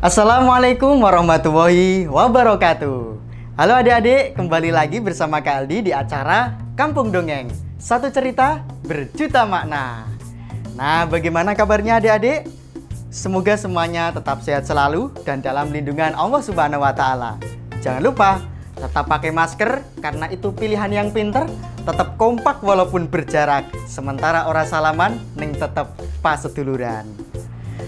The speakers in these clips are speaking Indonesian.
Assalamualaikum warahmatullahi wabarakatuh. Halo adik-adik, kembali lagi bersama Kak Aldi di acara Kampung Dongeng. Satu cerita berjuta makna. Nah, bagaimana kabarnya adik-adik? Semoga semuanya tetap sehat selalu dan dalam lindungan Allah Subhanahu wa Ta'ala. Jangan lupa tetap pakai masker karena itu pilihan yang pinter. Tetap kompak walaupun berjarak. Sementara orang salaman ning tetap pas seduluran.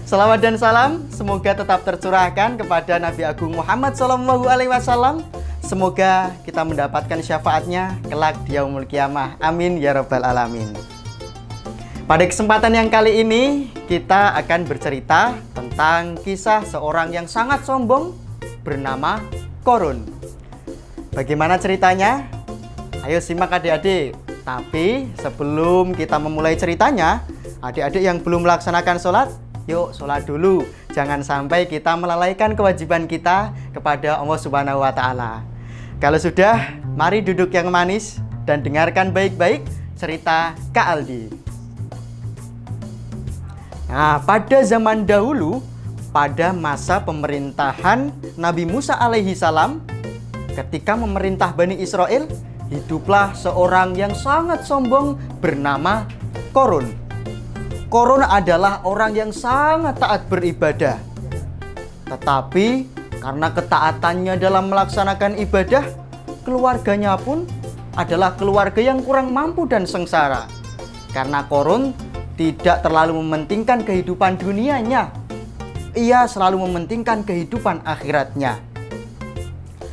Salawat dan salam semoga tetap tercurahkan kepada Nabi Agung Muhammad SAW. Semoga kita mendapatkan syafaatnya kelak di yaumul qiyamah. Amin ya rabbal alamin. Pada kesempatan yang kali ini kita akan bercerita tentang kisah seorang yang sangat sombong bernama Korun. Bagaimana ceritanya? Ayo simak adik-adik. Tapi sebelum kita memulai ceritanya, adik-adik yang belum melaksanakan sholat, yuk sholat dulu. Jangan sampai kita melalaikan kewajiban kita kepada Allah Subhanahu wa Ta'ala. Kalau sudah, mari duduk yang manis dan dengarkan baik-baik cerita Kak Aldi. Nah, pada zaman dahulu, pada masa pemerintahan Nabi Musa alaihi salam, ketika memerintah Bani Israel, hiduplah seorang yang sangat sombong bernama Korun. Korun adalah orang yang sangat taat beribadah. Tetapi karena ketaatannya dalam melaksanakan ibadah, keluarganya pun adalah keluarga yang kurang mampu dan sengsara. Karena Korun tidak terlalu mementingkan kehidupan dunianya, ia selalu mementingkan kehidupan akhiratnya.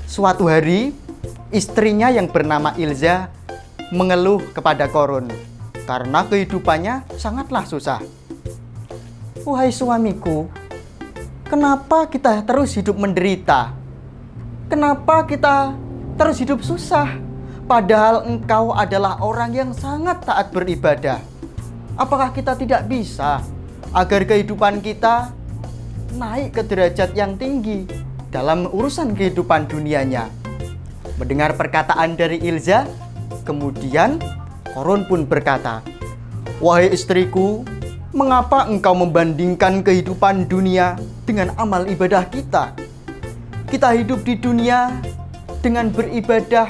Suatu hari, istrinya yang bernama Ilza mengeluh kepada Korun karena kehidupannya sangatlah susah. Wahai suamiku, kenapa kita terus hidup menderita? Kenapa kita terus hidup susah? Padahal engkau adalah orang yang sangat taat beribadah. Apakah kita tidak bisa agar kehidupan kita naik ke derajat yang tinggi dalam urusan kehidupan dunianya? Mendengar perkataan dari Ilza, kemudian Korun pun berkata, "Wahai istriku, mengapa engkau membandingkan kehidupan dunia dengan amal ibadah kita? Kita hidup di dunia dengan beribadah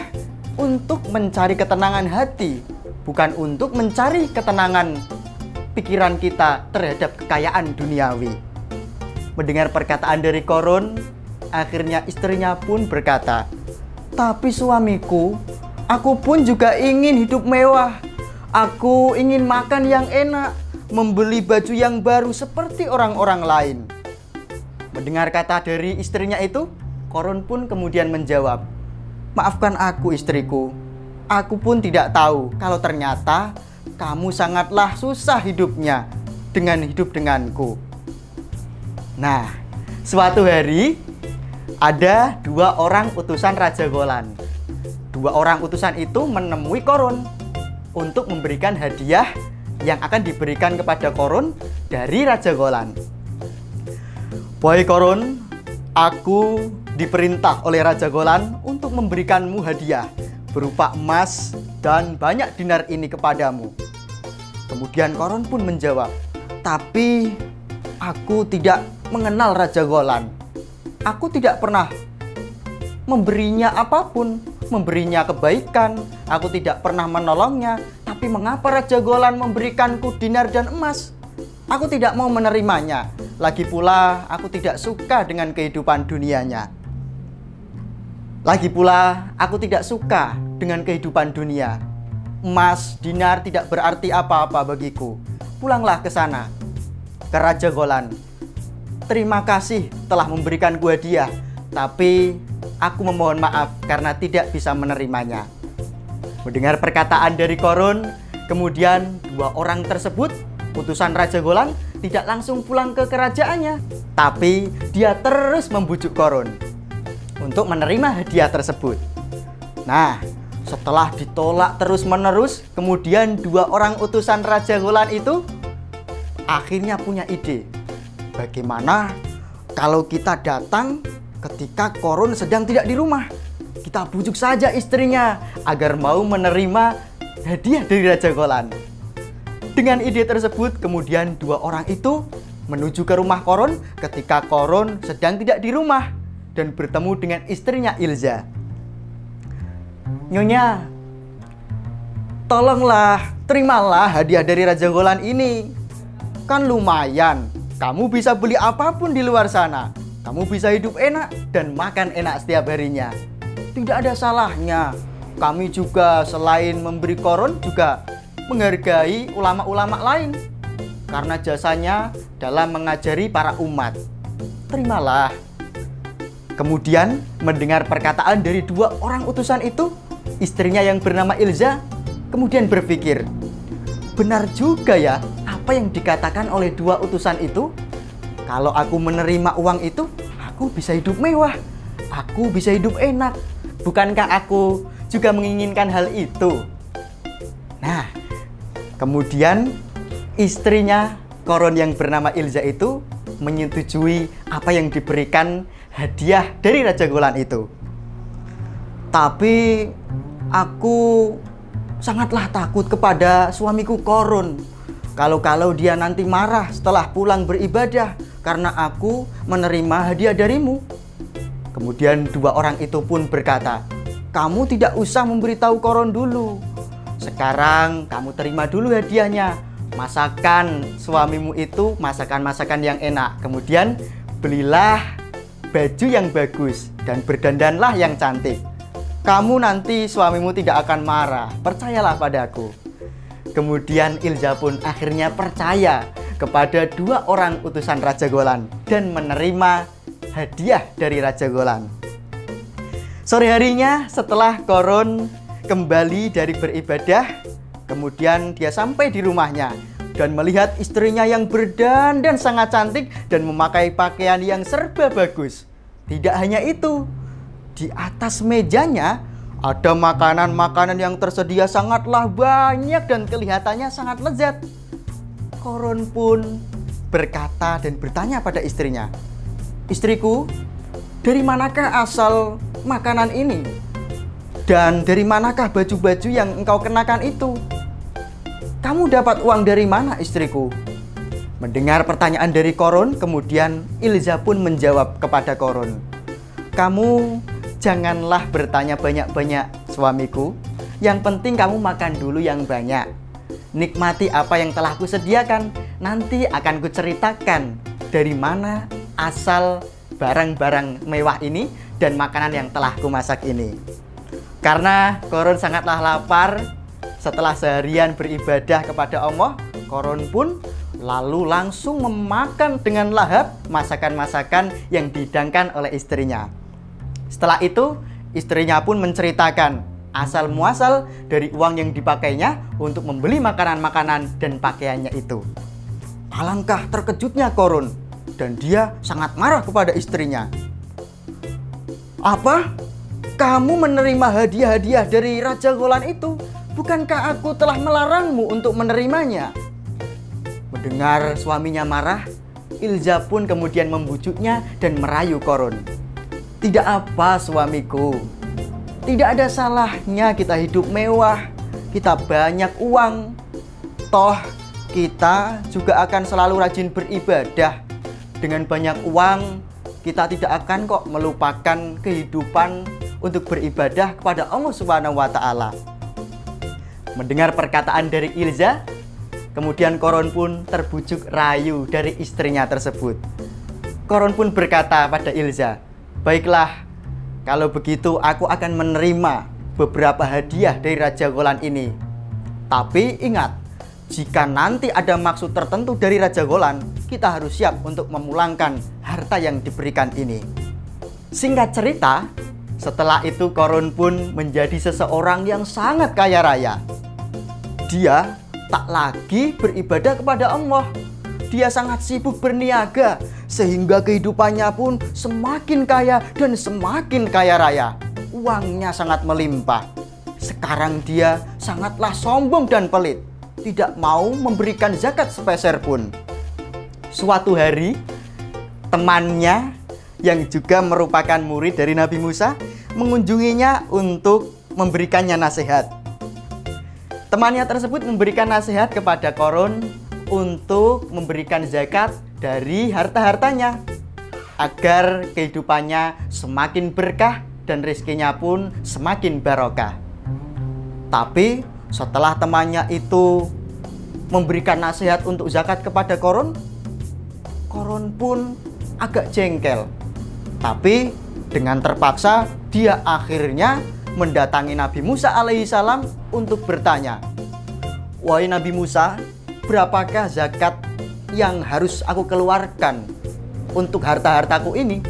untuk mencari ketenangan hati, bukan untuk mencari ketenangan pikiran kita terhadap kekayaan duniawi." Mendengar perkataan dari Korun, akhirnya istrinya pun berkata, "Tapi suamiku, aku pun juga ingin hidup mewah. Aku ingin makan yang enak, membeli baju yang baru seperti orang-orang lain." Mendengar kata dari istrinya itu, Korun pun kemudian menjawab, "Maafkan aku istriku, aku pun tidak tahu kalau ternyata kamu sangatlah susah hidupnya dengan hidup denganku." Nah, suatu hari ada dua orang utusan Raja Golan. Dua orang utusan itu menemui Korun untuk memberikan hadiah yang akan diberikan kepada Korun dari Raja Golan. "Wahai Korun, aku diperintah oleh Raja Golan untuk memberikanmu hadiah berupa emas dan banyak dinar ini kepadamu." Kemudian Korun pun menjawab, "Tapi aku tidak mengenal Raja Golan. Aku tidak pernah memberinya apapun, memberinya kebaikan. Aku tidak pernah menolongnya. Tapi mengapa Raja Golan memberikanku dinar dan emas? Aku tidak mau menerimanya. Lagi pula aku tidak suka dengan kehidupan dunianya. Lagi pula aku tidak suka dengan kehidupan dunia. Emas, dinar tidak berarti apa-apa bagiku. Pulanglah ke sana, ke Raja Golan. Terima kasih telah memberikanku hadiah, tapi aku memohon maaf karena tidak bisa menerimanya." Mendengar perkataan dari Korun, kemudian dua orang tersebut, utusan Raja Golan, tidak langsung pulang ke kerajaannya, tapi dia terus membujuk Korun untuk menerima hadiah tersebut. Nah, setelah ditolak terus-menerus, kemudian dua orang utusan Raja Golan itu akhirnya punya ide. Bagaimana kalau kita datang ketika Korun sedang tidak di rumah? Kita bujuk saja istrinya agar mau menerima hadiah dari Raja Golan. Dengan ide tersebut, kemudian dua orang itu menuju ke rumah Korun ketika Korun sedang tidak di rumah dan bertemu dengan istrinya Ilza. "Nyonya, tolonglah, terimalah hadiah dari Raja Golan ini. Kan lumayan, kamu bisa beli apapun di luar sana. Kamu bisa hidup enak dan makan enak setiap harinya. Tidak ada salahnya. Kami juga selain memberi Korun juga menghargai ulama-ulama lain karena jasanya dalam mengajari para umat. Terimalah." Kemudian mendengar perkataan dari dua orang utusan itu, istrinya yang bernama Ilza kemudian berpikir, benar juga ya apa yang dikatakan oleh dua utusan itu. Kalau aku menerima uang itu, aku bisa hidup mewah, aku bisa hidup enak. Bukankah aku juga menginginkan hal itu? Nah, kemudian istrinya Korun yang bernama Ilza itu menyetujui apa yang diberikan hadiah dari Raja Golan itu. Tapi aku sangatlah takut kepada suamiku Korun. Kalau dia nanti marah setelah pulang beribadah karena aku menerima hadiah darimu. Kemudian dua orang itu pun berkata, "Kamu tidak usah memberitahu Korun dulu. Sekarang kamu terima dulu hadiahnya. Masakan suamimu itu masakan-masakan yang enak. Kemudian belilah baju yang bagus dan berdandanlah yang cantik. Kamu nanti suamimu tidak akan marah. Percayalah padaku." Kemudian Ilza pun akhirnya percaya kepada dua orang utusan Raja Golan dan menerima hadiah dari Raja Golan. Sore harinya setelah Korun kembali dari beribadah, kemudian dia sampai di rumahnya dan melihat istrinya yang berdandan sangat cantik dan memakai pakaian yang serba bagus. Tidak hanya itu, di atas mejanya ada makanan-makanan yang tersedia sangatlah banyak dan kelihatannya sangat lezat. Korun pun berkata dan bertanya pada istrinya, "Istriku, dari manakah asal makanan ini? Dan dari manakah baju-baju yang engkau kenakan itu? Kamu dapat uang dari mana, istriku?" Mendengar pertanyaan dari Korun, kemudian Ilza pun menjawab kepada Korun, "Kamu janganlah bertanya banyak-banyak, suamiku. Yang penting kamu makan dulu yang banyak. Nikmati apa yang telah kusediakan. Nanti akan kuceritakan dari mana asal barang-barang mewah ini dan makanan yang telah kumasak ini." Karena Korun sangatlah lapar setelah seharian beribadah kepada Allah, Korun pun lalu langsung memakan dengan lahap masakan-masakan yang dihidangkan oleh istrinya. Setelah itu, istrinya pun menceritakan asal muasal dari uang yang dipakainya untuk membeli makanan-makanan dan pakaiannya itu. Alangkah terkejutnya Korun dan dia sangat marah kepada istrinya. "Apa? Kamu menerima hadiah-hadiah dari Raja Golan itu? Bukankah aku telah melarangmu untuk menerimanya?" Mendengar suaminya marah, Ilza pun kemudian membujuknya dan merayu Korun. "Tidak apa, suamiku. Tidak ada salahnya kita hidup mewah, kita banyak uang. Toh kita juga akan selalu rajin beribadah. Dengan banyak uang, kita tidak akan kok melupakan kehidupan untuk beribadah kepada Allah Subhanahu wa Ta'ala." Mendengar perkataan dari Ilza, kemudian Korun pun terbujuk rayu dari istrinya tersebut. Korun pun berkata pada Ilza, "Baiklah, kalau begitu aku akan menerima beberapa hadiah dari Raja Golan ini. Tapi ingat, jika nanti ada maksud tertentu dari Raja Golan, kita harus siap untuk memulangkan harta yang diberikan ini." Singkat cerita, setelah itu Korun pun menjadi seseorang yang sangat kaya raya. Dia tak lagi beribadah kepada Allah. Dia sangat sibuk berniaga sehingga kehidupannya pun semakin kaya dan semakin kaya raya. Uangnya sangat melimpah. Sekarang dia sangatlah sombong dan pelit, tidak mau memberikan zakat sepeser pun. Suatu hari, temannya yang juga merupakan murid dari Nabi Musa mengunjunginya untuk memberikannya nasihat. Temannya tersebut memberikan nasihat kepada Korun untuk memberikan zakat dari harta-hartanya agar kehidupannya semakin berkah dan rezekinya pun semakin barokah. Tapi setelah temannya itu memberikan nasihat untuk zakat kepada Korun, Korun pun agak jengkel. Tapi dengan terpaksa dia akhirnya mendatangi Nabi Musa alaihissalam untuk bertanya, "Wahai Nabi Musa, berapakah zakat yang harus aku keluarkan untuk harta-hartaku ini?"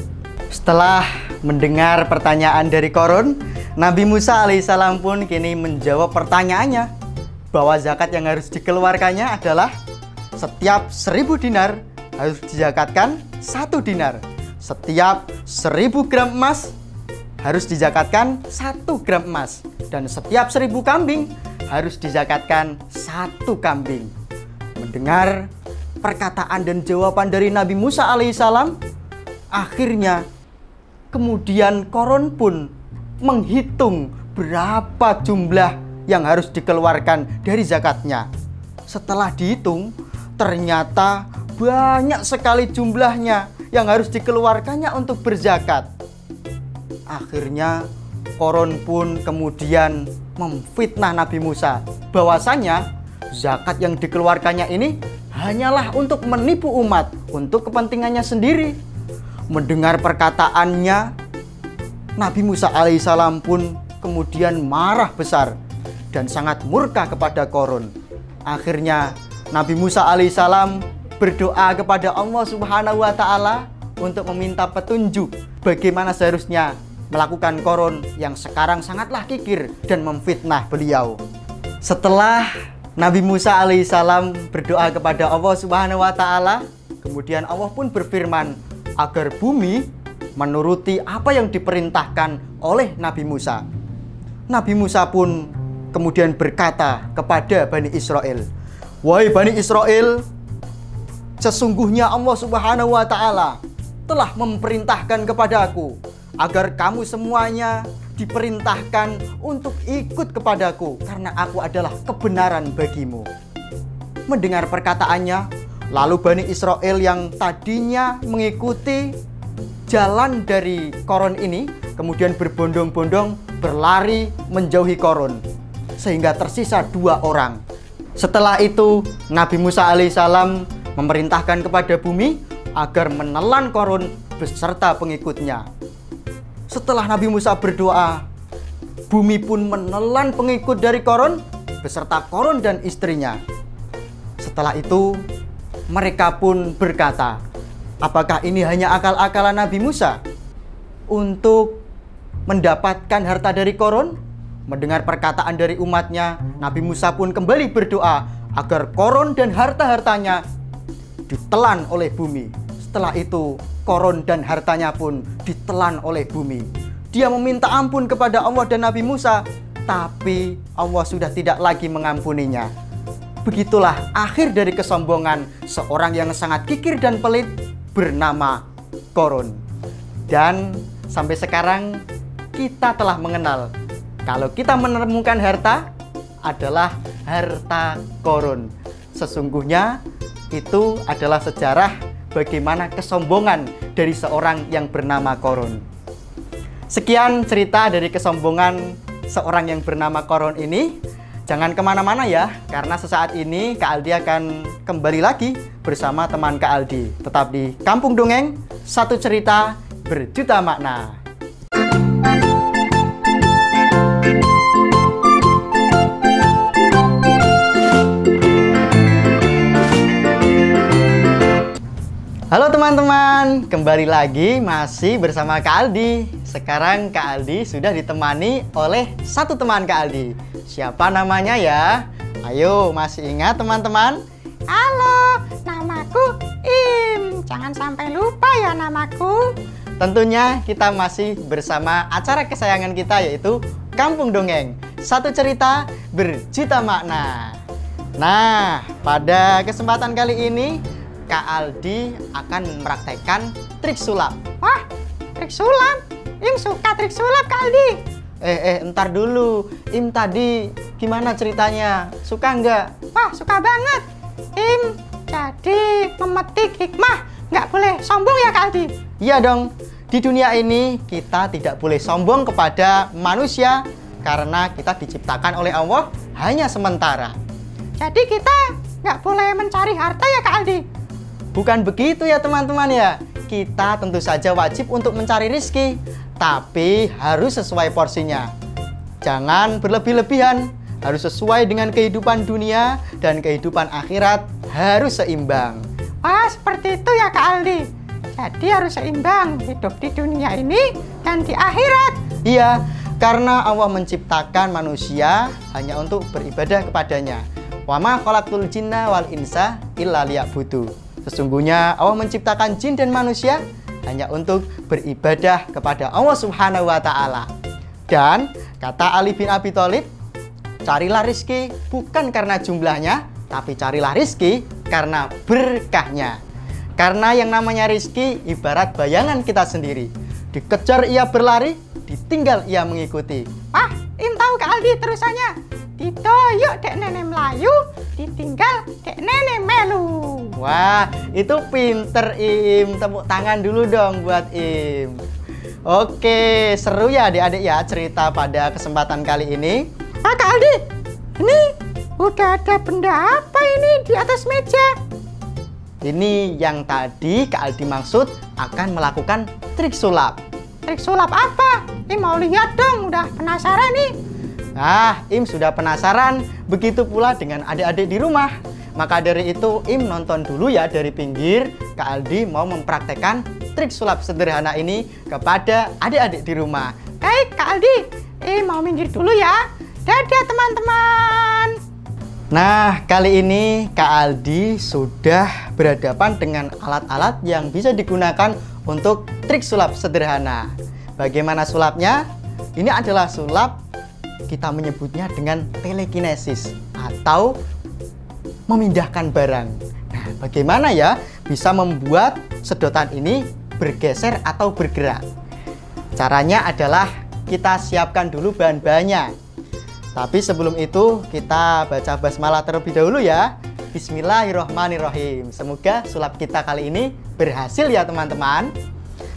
Setelah mendengar pertanyaan dari Korun, Nabi Musa alaihissalam pun kini menjawab pertanyaannya, bahwa zakat yang harus dikeluarkannya adalah setiap 1000 dinar harus dizakatkan 1 dinar. Setiap 1000 gram emas harus dizakatkan 1 gram emas. Dan setiap 1000 kambing harus dizakatkan 1 kambing. Mendengar perkataan dan jawaban dari Nabi Musa alaihissalam, akhirnya kemudian Korun pun menghitung berapa jumlah yang harus dikeluarkan dari zakatnya. Setelah dihitung, ternyata banyak sekali jumlahnya yang harus dikeluarkannya untuk berzakat. Akhirnya Korun pun kemudian memfitnah Nabi Musa bahwasanya zakat yang dikeluarkannya ini hanyalah untuk menipu umat, untuk kepentingannya sendiri. Mendengar perkataannya, Nabi Musa alaihissalam pun kemudian marah besar dan sangat murka kepada Korun. Akhirnya Nabi Musa alaihissalam berdoa kepada Allah Subhanahu wa Ta'ala untuk meminta petunjuk bagaimana seharusnya melakukan Korun yang sekarang sangatlah kikir dan memfitnah beliau. Setelah Nabi Musa alaihissalam berdoa kepada Allah Subhanahu wa Ta'ala, kemudian Allah pun berfirman agar bumi menuruti apa yang diperintahkan oleh Nabi Musa. Nabi Musa pun kemudian berkata kepada Bani Israel, "Wahai Bani Israel, sesungguhnya Allah Subhanahu wa Ta'ala telah memerintahkan kepadaku agar kamu semuanya diperintahkan untuk ikut kepadaku karena aku adalah kebenaran bagimu." Mendengar perkataannya, lalu Bani Israel yang tadinya mengikuti jalan dari Korun ini kemudian berbondong-bondong berlari menjauhi Korun sehingga tersisa 2 orang. Setelah itu Nabi Musa alaihissalam memerintahkan kepada bumi agar menelan Korun beserta pengikutnya. Setelah Nabi Musa berdoa, bumi pun menelan pengikut dari Korun beserta Korun dan istrinya. Setelah itu mereka pun berkata, apakah ini hanya akal-akalan Nabi Musa untuk mendapatkan harta dari Korun? Mendengar perkataan dari umatnya, Nabi Musa pun kembali berdoa agar Korun dan harta-hartanya ditelan oleh bumi. Setelah itu, Korun dan hartanya pun ditelan oleh bumi. Dia meminta ampun kepada Allah dan Nabi Musa, tapi Allah sudah tidak lagi mengampuninya. Begitulah akhir dari kesombongan seorang yang sangat kikir dan pelit bernama Korun. Dan sampai sekarang kita telah mengenal kalau kita menemukan harta adalah harta Korun. Sesungguhnya itu adalah sejarah bagaimana kesombongan dari seorang yang bernama Korun. Sekian cerita dari kesombongan seorang yang bernama Korun ini. Jangan kemana-mana ya, karena sesaat ini Kak Aldi akan kembali lagi bersama teman Kak Aldi. Tetap di Kampung Dongeng, satu cerita berjuta makna. Halo teman-teman, kembali lagi masih bersama Kak Aldi. Sekarang Kak Aldi sudah ditemani oleh satu teman Kak Aldi. Siapa namanya ya? Ayo, masih ingat teman-teman? Halo, namaku Im. Jangan sampai lupa ya namaku. Tentunya kita masih bersama acara kesayangan kita yaitu Kampung Dongeng, satu cerita berjuta makna. Nah, pada kesempatan kali ini Kak Aldi akan mempraktekkan trik sulap. Wah, trik sulap? Im suka trik sulap Kak Aldi. Entar dulu. Im tadi gimana ceritanya? Suka nggak? Wah, suka banget. Im Jadi memetik hikmah nggak boleh sombong ya Kak Aldi? Iya dong, di dunia ini kita tidak boleh sombong kepada manusia karena kita diciptakan oleh Allah hanya sementara. Jadi kita nggak boleh mencari harta ya Kak Aldi? Bukan begitu ya teman-teman ya. Kita tentu saja wajib untuk mencari rizki, tapi harus sesuai porsinya. Jangan berlebih-lebihan, harus sesuai dengan kehidupan dunia dan kehidupan akhirat harus seimbang. Wah, seperti itu ya Kak Aldi. Jadi harus seimbang hidup di dunia ini dan di akhirat. Iya, karena Allah menciptakan manusia hanya untuk beribadah kepadanya. Wa ma khalaqtul jinna wal insa illa liya'budu. Sesungguhnya Allah menciptakan jin dan manusia hanya untuk beribadah kepada Allah Subhanahu wa taala. Dan kata Ali bin Abi Thalib, carilah rizki bukan karena jumlahnya, tapi carilah rizki karena berkahnya. Karena yang namanya rizki ibarat bayangan kita sendiri. Dikejar ia berlari, ditinggal ia mengikuti. Wah, Im tahu Kak Aldi terusannya. Ditoyok dek nenek Melayu, ditinggal dek nenek melu. Wah, itu pinter Im. Tepuk tangan dulu dong buat Im. Oke, seru ya adik-adik ya cerita pada kesempatan kali ini. Kak Aldi, ini udah ada benda apa ini di atas meja? Ini yang tadi Kak Aldi maksud akan melakukan trik sulap. Trik sulap apa? Im mau lihat dong, udah penasaran nih. Nah, Im sudah penasaran, begitu pula dengan adik-adik di rumah. Maka dari itu Im nonton dulu ya dari pinggir. Kak Aldi mau mempraktekkan trik sulap sederhana ini kepada adik-adik di rumah. Baik Kak Aldi, Im mau minggir dulu ya. Dadah teman-teman. Nah, kali ini Kak Aldi sudah berhadapan dengan alat-alat yang bisa digunakan untuk trik sulap sederhana. Bagaimana sulapnya? Ini adalah sulap, kita menyebutnya dengan telekinesis atau memindahkan barang. Nah, bagaimana ya bisa membuat sedotan ini bergeser atau bergerak? Caranya adalah kita siapkan dulu bahan-bahannya. Tapi sebelum itu kita baca basmalah terlebih dahulu ya. Bismillahirrohmanirrohim. Semoga sulap kita kali ini berhasil ya teman-teman.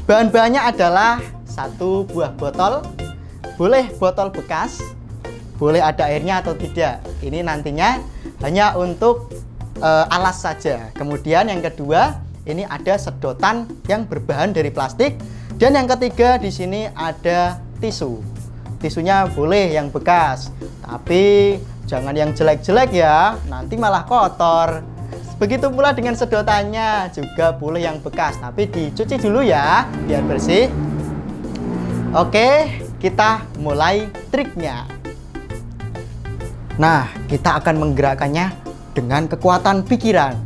Bahan-bahannya adalah 1 buah botol. Boleh botol bekas, boleh ada airnya atau tidak. Ini nantinya hanya untuk alas saja. Kemudian yang kedua, ini ada sedotan yang berbahan dari plastik. Dan yang ketiga di sini ada tisu. Tisunya boleh yang bekas, tapi jangan yang jelek-jelek ya, nanti malah kotor. Begitu pula dengan sedotannya, juga boleh yang bekas, tapi dicuci dulu ya, biar bersih. Oke, kita mulai triknya. Nah, kita akan menggerakkannya dengan kekuatan pikiran.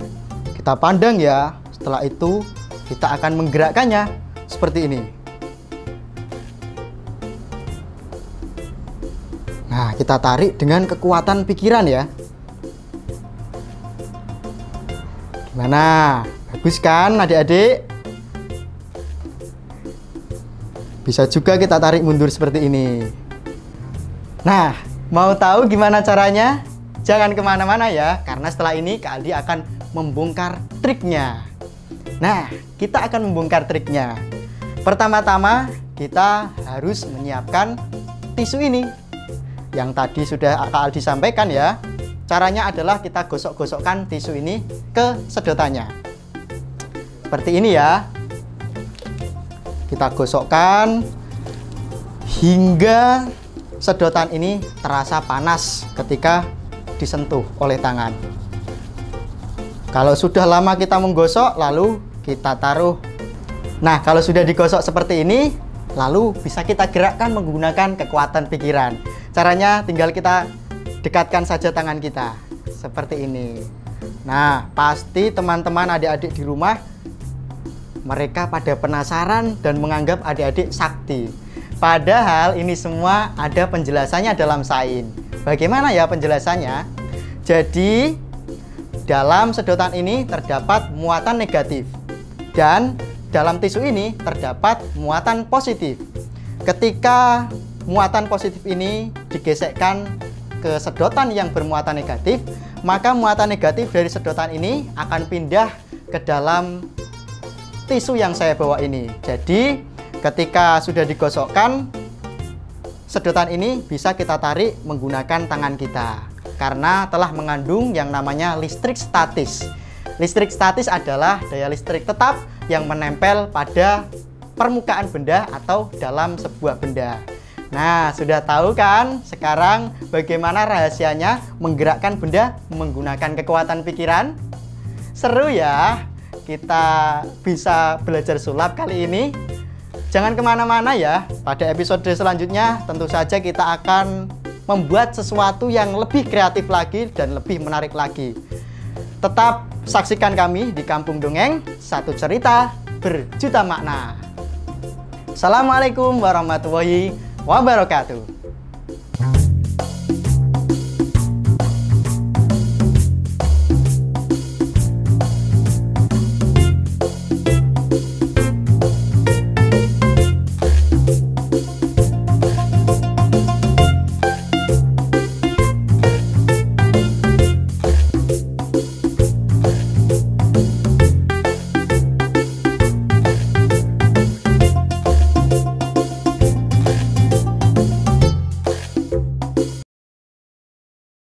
Kita pandang ya, setelah itu kita akan menggerakkannya seperti ini. Nah, kita tarik dengan kekuatan pikiran ya. Gimana? Bagus kan adik-adik? Bisa juga kita tarik mundur seperti ini. Nah, mau tahu gimana caranya? Jangan kemana-mana ya, karena setelah ini Kak Aldi akan membongkar triknya. Nah, kita akan membongkar triknya. Pertama-tama, kita harus menyiapkan tisu ini. Yang tadi sudah Kak Aldi sampaikan ya. Caranya adalah kita gosok-gosokkan tisu ini ke sedotannya. Seperti ini ya. Kita gosokkan hingga sedotan ini terasa panas ketika disentuh oleh tangan. Kalau sudah lama kita menggosok, lalu kita taruh. Nah, kalau sudah digosok seperti ini, lalu bisa kita gerakkan menggunakan kekuatan pikiran. Caranya tinggal kita dekatkan saja tangan kita seperti ini. Nah, pasti teman-teman adik-adik di rumah mereka pada penasaran dan menganggap adik-adik sakti. Padahal ini semua ada penjelasannya dalam sains. Bagaimana ya penjelasannya? Jadi, dalam sedotan ini terdapat muatan negatif dan dalam tisu ini terdapat muatan positif. Ketika muatan positif ini digesekkan ke sedotan yang bermuatan negatif, maka muatan negatif dari sedotan ini akan pindah ke dalam tisu yang saya bawa ini. Jadi ketika sudah digosokkan, sedotan ini bisa kita tarik menggunakan tangan kita karena telah mengandung yang namanya listrik statis. Listrik statis adalah daya listrik tetap yang menempel pada permukaan benda atau dalam sebuah benda. Nah, sudah tahu kan sekarang bagaimana rahasianya menggerakkan benda menggunakan kekuatan pikiran? Seru ya, kita bisa belajar sulap kali ini. Jangan kemana-mana ya, pada episode selanjutnya tentu saja kita akan membuat sesuatu yang lebih kreatif lagi dan lebih menarik lagi. Tetap saksikan kami di Kampung Dongeng, satu cerita berjuta makna. Assalamualaikum warahmatullahi wabarakatuh.